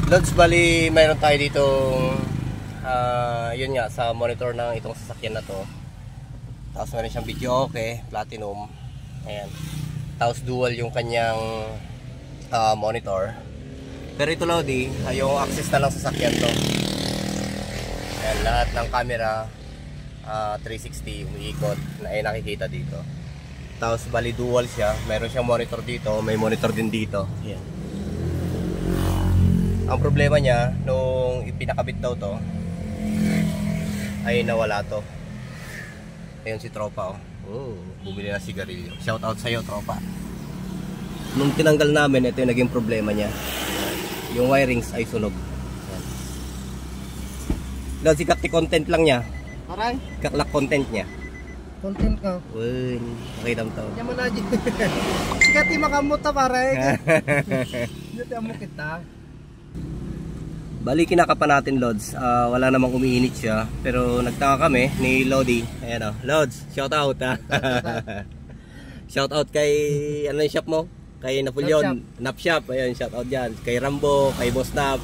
Lods, bali mayroon tayo dito yun nga sa monitor ng itong sasakyan na to. Tapos meron siyang video okay, platinum. Ayan. Tapos dual yung kanyang monitor. Pero ito Lodi, yung access na lang sasakyan to. Ayan, lahat ng camera 360 umiikot na nakikita dito. Tapos bali dual siya, meron siyang monitor dito, may monitor din dito. Ayan. Ang problema niya, nung ipinakabit daw to, ay nawala to. Ayun si tropa oh. Bumili na sigarilyo. Shout out sa'yo tropa. Nung tinanggal namin, ito yung naging problema niya. Yung wirings ay sunog. Dahil sikat ni content lang niya. Parang? Kaklak content niya. Content ka? Uy, pakita mo to. Yaman na dyan. Sikat ni makamuta parang. Dito mo kita. Bali kinakapan natin Lods, wala namang umiinit siya. Pero nagtaka kami ni Lodi. Ayan o, Lods, shout out ha. Shout out kay, ano yung shop mo? Kay Napoleon, Nap Shop. Ayan, shout out dyan. Kay Rambo, kay Boss Nap.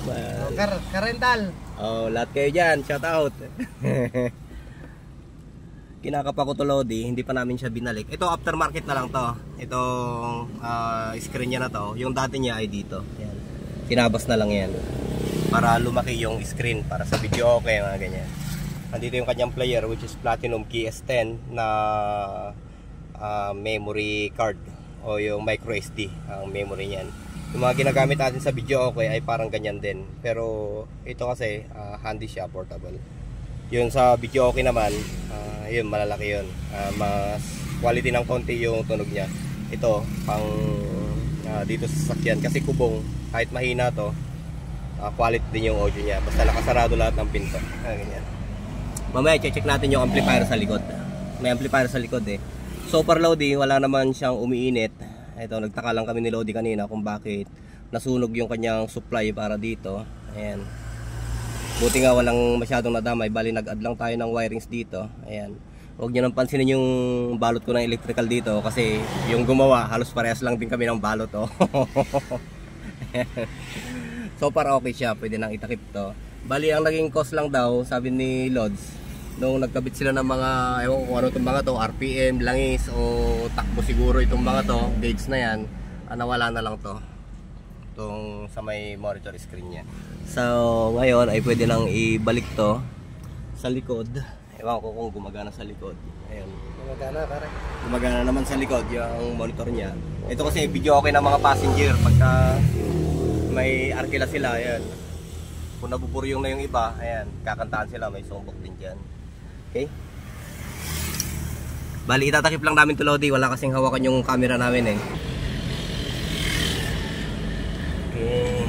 Karental. Oh, lahat kayo dyan, shout out. Kinakapa ko to Lodi, hindi pa namin siya binalik. Ito aftermarket na lang to. Itong screen niya na to. Yung dati niya ay dito. Ayan. Tinabas na lang yan. Para lumaki yung screen para sa video okay, mga ganyan. Andito yung kanyang player which is Platinum Key S10 na memory card o yung micro SD ang memory niyan. Yung mga ginagamit natin sa video okay ay parang ganyan din. Pero ito kasi handy siya, portable. Yung sa video okay naman, yun malalaki yun. Mas quality ng konti yung tunog niya. Ito pang dito sa sasakyan kasi kubong, kahit mahina to, quality din yung audio niya. Basta nakasarado lahat ng pinto. Ganyan. Mamaya check natin yung amplifier sa likod. May amplifier sa likod eh. Super Lodi, wala naman siyang umiinit. Ito, nagtaka lang kami ni Lodi kanina kung bakit nasunog yung kanyang supply para dito. Ayan. Buti nga walang masyadong nadamay. Bali nag-add lang tayo ng wirings dito. Ayan. Huwag nyo nang pansinin yung balot ko ng electrical dito kasi yung gumawa halos parehas lang din kami ng balot oh. So para okay siya, pwede nang itakip to. Bali ang naging cost lang daw, sabi ni Lods, nung nagkabit sila ng mga, ewan ko kung ano itong mga to, RPM, langis o takbo siguro itong mga to, gauge na yan, nawala na lang to. Itong sa may monitor screen niya. So ngayon ay pwede nang ibalik to sa likod. Ewan ko kung gumagana sa likod. Ayun. Gumagana pare. Gumagana naman sa likod yung monitor niya. Ito kasi video okay ng mga passenger pagka may arkila sila, ayan. Kung nabuburyong na yung iba, ayan, kakantaan sila, may sumbok din dyan. Okay? Bali, itatakip lang namin to Lodi, wala kasing hawakan yung camera namin eh. Okay.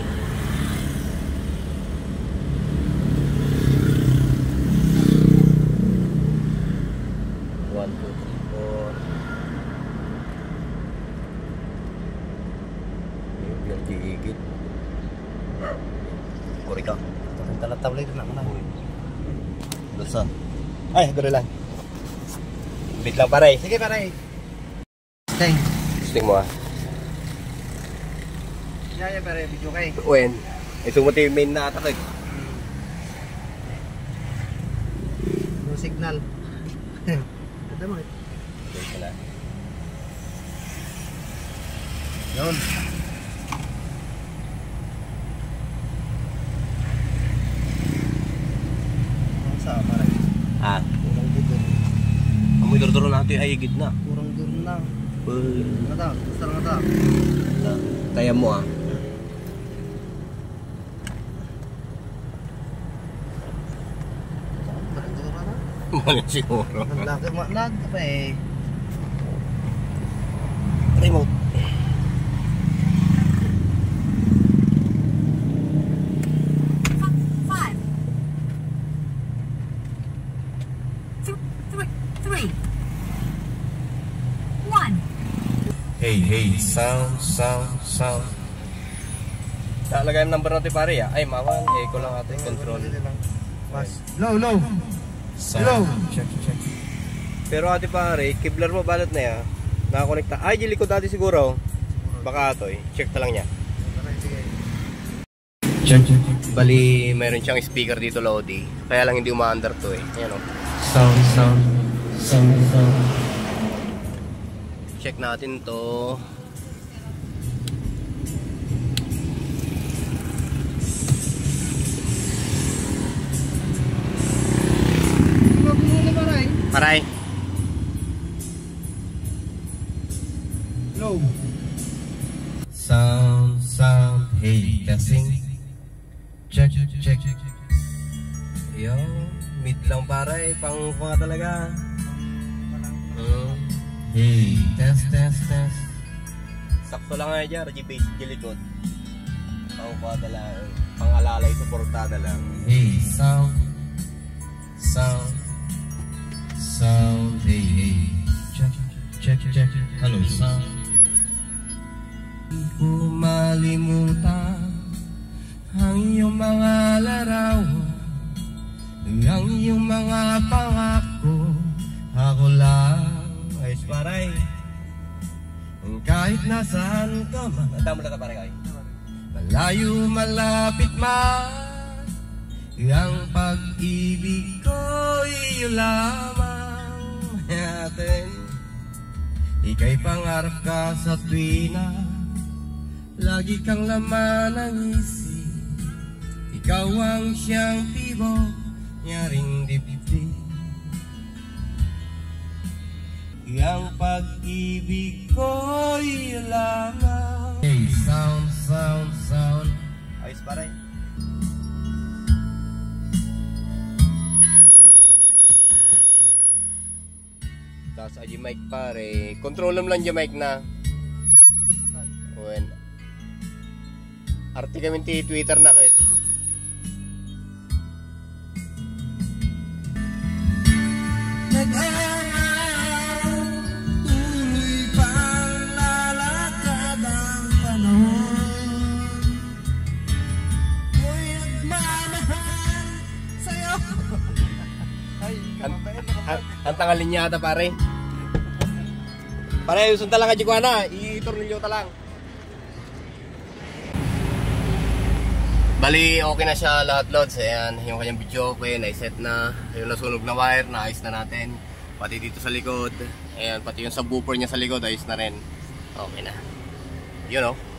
One, two, three, four. Yung gigigit. Kuri ka. Talat-tablay na naman ako. Dosa. Ay, dito lang. Bit lang pare. Sige pare. Stay. Sting mo ah. Yaya pare, video kay. When? Ito mo tayo main na atak eh. No signal. Ada mo eh. Okay, pala. Yun. Sama rin. Ah. Kurang dito. Amoy duro-duro natin ay higit na. Kurang dito na. Uy. Mata, gusto lang mata. Kaya mo ah. Kurang dito na. Mali siguro. Naglaki manag pa eh. Remote. Hey, sound. Lagay yung number natin pare ya. Ay, mawan. Echo lang ating control. Low. Low. Check. Pero ate pare, kiblar mo balot na ya. Nakakonekta. Ay, di likod dati siguro. Baka ito eh. Check ta lang niya. Check. Bali, meron siyang speaker dito, Lodi. Kaya lang hindi umaandar to eh. Ayan o. Sound. Check natin to. Paray. Low. Sound, hey, testing. Check. Yo, mid lang paray, pang mga talaga. Hey, test. Sakto lang nga dyan, RG base gilikod. Pang mga talaga, pang alalay, suportada lang. Hey, sound, hey. Check. Hello, sound. Hindi ko malimutan ang iyong mga larawan, ang iyong mga pangako. Ako lang ay paray, kahit nasaan ka man. Adamo na ka paray kayo. Malayo, malapit man, ang pag-ibig ko iyo lamang natin. Ika'y pangarap ka sa tuwina, lagi kang laman ng isip. Ikaw ang siyang tibok, nyaring dibdib. Ang pag-ibig ko iyo lamang. Hey, sound. Ayos paray. Tapos aji mic pare. Control lang dyan mic na. When arti kami ti Twitter na kahit. Tuloy pang lalakad ang panahon. Mo'y nagmamahal sa'yo. Ang tangalin niya ata pare. Pare, usun talang aji ko na. I-tornilyo talang. Bali, okay na siya lahat, lods. Ayan, yung kanyang video okay, naiset na. Yung nasunog na wire, naayos na natin. Pati dito sa likod. Ayan, pati yung subwoofer niya sa likod, ayos na rin. Okay na. Yun o.